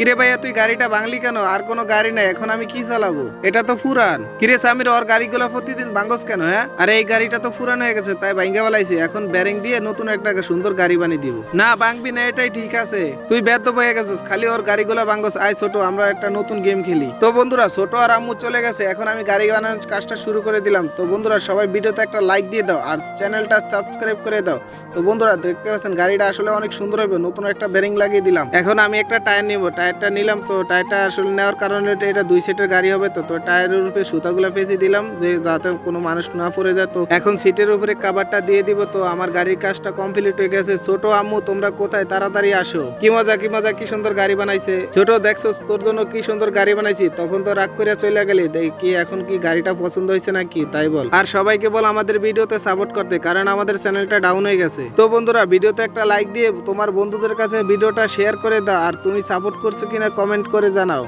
কিরে ভাইয়া তুই গাড়িটা ভাঙলি কেন? আর কোনো গাড়ি নাই, এখন আমি কি চালাবো? এটা তো পুরান। কিরে সামির, ওর গাড়িগুলো প্রতিদিন ভাঙস কেন? হ্যাঁ, আরে এই গাড়িটা তো পুরান হয়ে গেছে, তাই ভাঙ্গা ফেলাইছি। এখন ব্যারিং দিয়ে নতুন একটা সুন্দর গাড়ি বানিয়ে দিব। না ভাঙবি না, এটাই ঠিক আছে। তুই ব্যর্থ হয়ে গেছিস, খালি ওর গাড়িগুলো ভাঙস। আয় ছোট, আমরা একটা নতুন গেম খেলি। তো বন্ধুরা, ছোট আর আম্মু চলে গেছে, এখন আমি গাড়ি বানানোর কাজটা শুরু করে দিলাম। তো বন্ধুরা, সবাই ভিডিওতে একটা লাইক দিয়ে দাও আর চ্যানেলটা সাবস্ক্রাইব করে দাও। তো বন্ধুরা, দেখতে পাচ্ছেন গাড়িটা আসলে অনেক সুন্দর হবে। নতুন একটা বেরিং লাগিয়ে দিলাম। এখন আমি একটা টায়ার নিব। টায়ারটা নিলাম, তো টায়ারটা আসলে নেওয়ার কারণে এটা 2 সেটের গাড়ি হবে। তো টায়ারের উপরে সুতাগুলো পেঁচিয়ে দিলাম, যে যাতে কোনো মানুষ না পড়ে যায়। তো এখন সিটের উপরে কভারটা দিয়ে দিব। তো আমার গাড়ির কাজটা কমপ্লিট হয়ে গেছে। ছোট আম্মু, তোমরা কোথায়? তাড়াতাড়ি আসো। কি মজা কি মজা, কি সুন্দর গাড়ি বানাইছে। ছোট দেখছো, তোর জন্য কি সুন্দর গাড়ি বানাইছি। তখন তো রাগ করে চলে গেলি। কি এখন কি গাড়িটা পছন্দ হয়েছে নাকি তাই বল। আর সবাইকে বল আমাদের ভিডিওতে সাপোর্ট করতে, কারণ আমাদের চ্যানেলটা ডাউন হয়ে গেছে। তো বন্ধুরা, ভিডিওতে একটা লাইক দিয়ে তোমার বন্ধুদের কাছে ভিডিওটা শেয়ার করে দাও। আর তুমি সাপোর্ট করছো কিনা কমেন্ট করে জানাও।